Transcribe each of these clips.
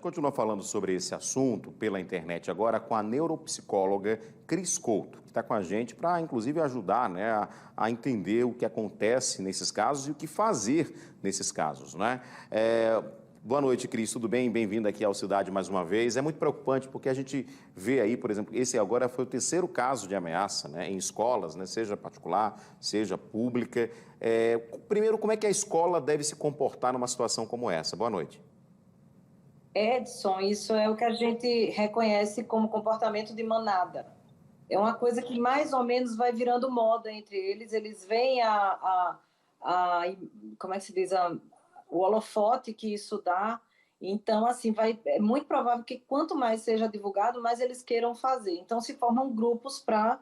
Continua falando sobre esse assunto pela internet agora com a neuropsicóloga Cris Couto, que está com a gente para, inclusive, ajudar, né, a entender o que acontece nesses casos e o que fazer nesses casos, né? Boa noite, Cris, tudo bem? Bem-vindo aqui ao Cidade mais uma vez. É muito preocupante porque a gente vê aí, por exemplo, esse agora foi o terceiro caso de ameaça, né, em escolas, né, seja particular, seja pública. Primeiro, como é que a escola deve se comportar numa situação como essa? Boa noite. Edson, isso é o que a gente reconhece como comportamento de manada. É uma coisa que mais ou menos vai virando moda entre eles. Eles veem a como é que se diz, o holofote que isso dá. Então, assim, é muito provável que quanto mais seja divulgado, mais eles queiram fazer. Então, se formam grupos para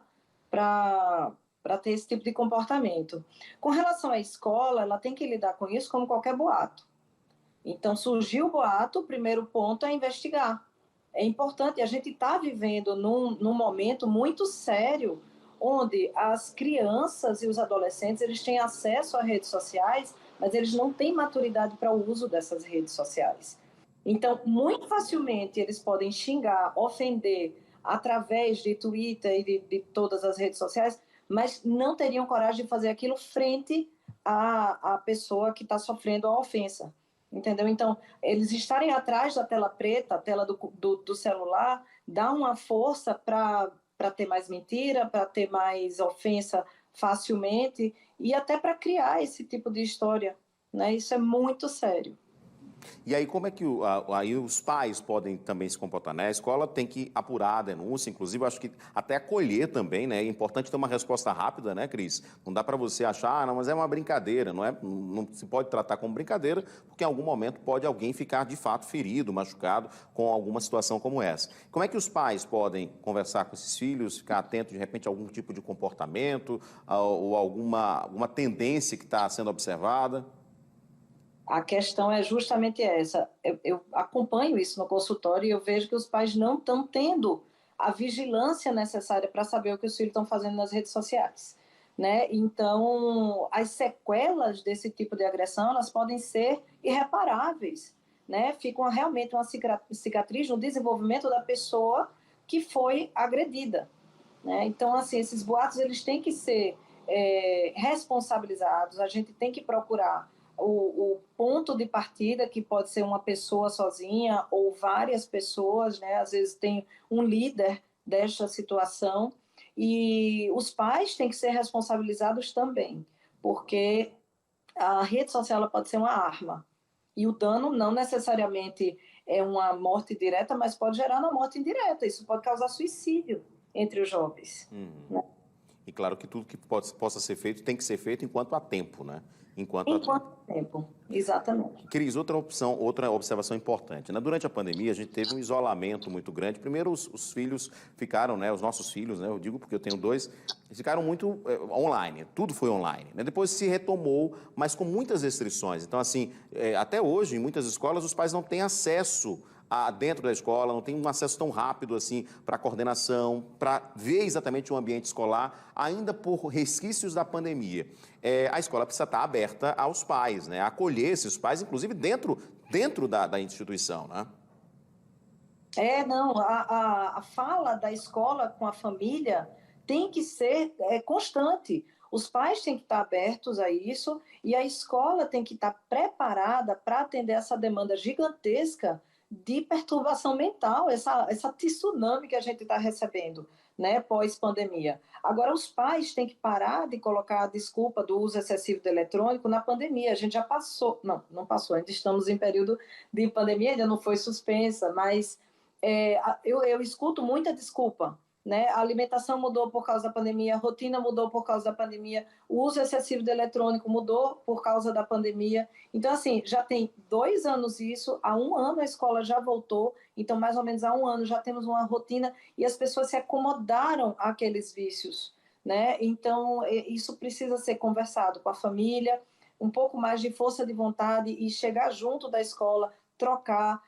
ter esse tipo de comportamento. Com relação à escola, ela tem que lidar com isso como qualquer boato. Então, surgiu o boato, o primeiro ponto é investigar. É importante, a gente está vivendo num momento muito sério, onde as crianças e os adolescentes eles têm acesso a redes sociais, mas eles não têm maturidade para o uso dessas redes sociais. Então, muito facilmente, eles podem xingar, ofender, através de Twitter e de todas as redes sociais, mas não teriam coragem de fazer aquilo frente à pessoa que está sofrendo a ofensa. Entendeu? Então, eles estarem atrás da tela preta, a tela do celular, dá uma força para ter mais mentira, para ter mais ofensa facilmente e até para criar esse tipo de história. Né? Isso é muito sério. E aí, como é que aí os pais podem também se comportar, né? A escola tem que apurar a denúncia, inclusive, eu acho que até acolher também, né? É importante ter uma resposta rápida, né, Cris? Não dá para você achar, não, mas é uma brincadeira, não se pode tratar como brincadeira, porque em algum momento pode alguém ficar de fato ferido, machucado com alguma situação como essa. Como é que os pais podem conversar com esses filhos, ficar atentos de repente a algum tipo de comportamento ou alguma tendência que está sendo observada? A questão é justamente essa. Eu acompanho isso no consultório e eu vejo que os pais não estão tendo a vigilância necessária para saber o que os filhos estão fazendo nas redes sociais. Né? Então, as sequelas desse tipo de agressão elas podem ser irreparáveis. Né? Ficam realmente uma cicatriz no desenvolvimento da pessoa que foi agredida. Né? Então, assim, esses boatos eles têm que ser responsabilizados, a gente tem que procurar o ponto de partida, que pode ser uma pessoa sozinha ou várias pessoas, né? Às vezes tem um líder desta situação, e os pais têm que ser responsabilizados também, porque a rede social ela pode ser uma arma, e o dano não necessariamente é uma morte direta, mas pode gerar uma morte indireta, isso pode causar suicídio entre os jovens. Né? E claro que tudo que possa ser feito tem que ser feito enquanto há tempo, né? Enquanto há tempo. Enquanto tempo, exatamente. Cris, outra observação importante, né? Durante a pandemia, a gente teve um isolamento muito grande. Primeiro, os filhos ficaram, né? Os nossos filhos, né? Eu digo porque eu tenho dois, eles ficaram muito online, tudo foi online, né? Depois se retomou, mas com muitas restrições. Então, assim, até hoje, em muitas escolas, os pais não têm acesso dentro da escola, não tem um acesso tão rápido assim para a coordenação, para ver exatamente o ambiente escolar, ainda por resquícios da pandemia. A escola precisa estar aberta aos pais, né? Acolher esses pais, inclusive dentro da instituição, né? Não, a fala da escola com a família tem que ser constante. Os pais têm que estar abertos a isso e a escola tem que estar preparada para atender essa demanda gigantesca de perturbação mental, essa tsunami que a gente está recebendo, né, pós-pandemia. Agora, os pais têm que parar de colocar a desculpa do uso excessivo do eletrônico na pandemia. A gente já passou, não passou, ainda estamos em período de pandemia, ainda não foi suspensa, mas eu escuto muita desculpa, né? A alimentação mudou por causa da pandemia, a rotina mudou por causa da pandemia, o uso excessivo de eletrônico mudou por causa da pandemia. Então, assim, já tem 2 anos isso, há 1 ano a escola já voltou, então mais ou menos há 1 ano já temos uma rotina e as pessoas se acomodaram àqueles vícios, né? Então, isso precisa ser conversado com a família, um pouco mais de força de vontade e chegar junto da escola, trocar.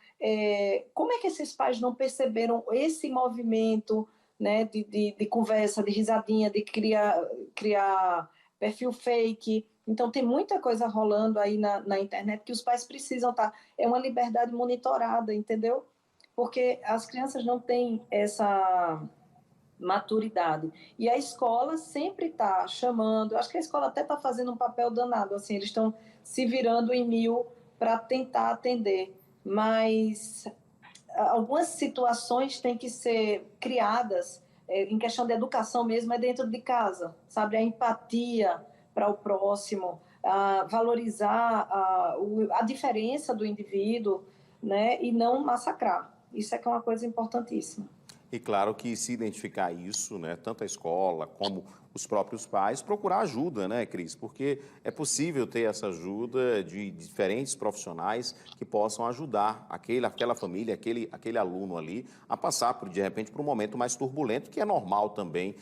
Como é que esses pais não perceberam esse movimento, né, de conversa, de risadinha, de criar perfil fake? Então, tem muita coisa rolando aí na internet que os pais precisam estar. É uma liberdade monitorada, entendeu? Porque as crianças não têm essa maturidade. E a escola sempre está chamando, acho que a escola até está fazendo um papel danado, assim, eles estão se virando em mil para tentar atender, mas algumas situações têm que ser criadas, em questão de educação mesmo, é dentro de casa, sabe? A empatia para o próximo, valorizar a diferença do indivíduo, né? E não massacrar. Isso é que é uma coisa importantíssima. E claro que se identificar isso, né, tanto a escola como os próprios pais, procurar ajuda, né, Cris? Porque é possível ter essa ajuda de diferentes profissionais que possam ajudar aquela família, aquele aluno ali a passar, de repente, por um momento mais turbulento, que é normal também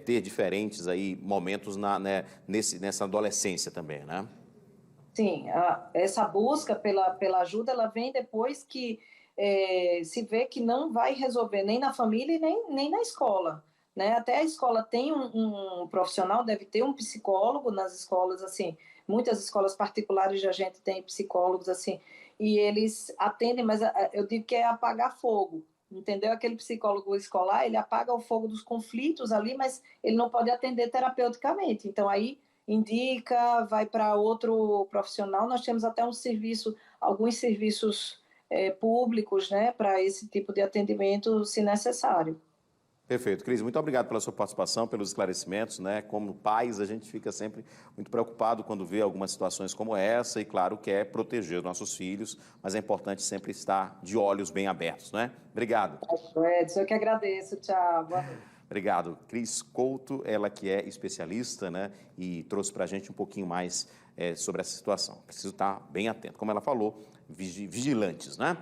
ter diferentes aí momentos nessa adolescência também, né? Sim, essa busca pela ajuda, ela vem depois que se vê que não vai resolver nem na família e nem na escola, né? Até a escola tem um profissional, deve ter um psicólogo nas escolas, assim, muitas escolas particulares a gente tem psicólogos, assim, e eles atendem, mas eu digo que é apagar fogo, entendeu? Aquele psicólogo escolar, ele apaga o fogo dos conflitos ali, mas ele não pode atender terapeuticamente, então aí indica, vai para outro profissional. Nós temos até alguns serviços públicos, né, para esse tipo de atendimento, se necessário. Perfeito. Cris, muito obrigado pela sua participação, pelos esclarecimentos, né? Como pais, a gente fica sempre muito preocupado quando vê algumas situações como essa e, claro, quer proteger os nossos filhos, mas é importante sempre estar de olhos bem abertos, né? Obrigado. Edson, eu que agradeço. Tchau, boa noite. Obrigado. Cris Couto, ela que é especialista, né? E trouxe para a gente um pouquinho mais sobre essa situação. Preciso estar bem atento. Como ela falou, vigilantes, né?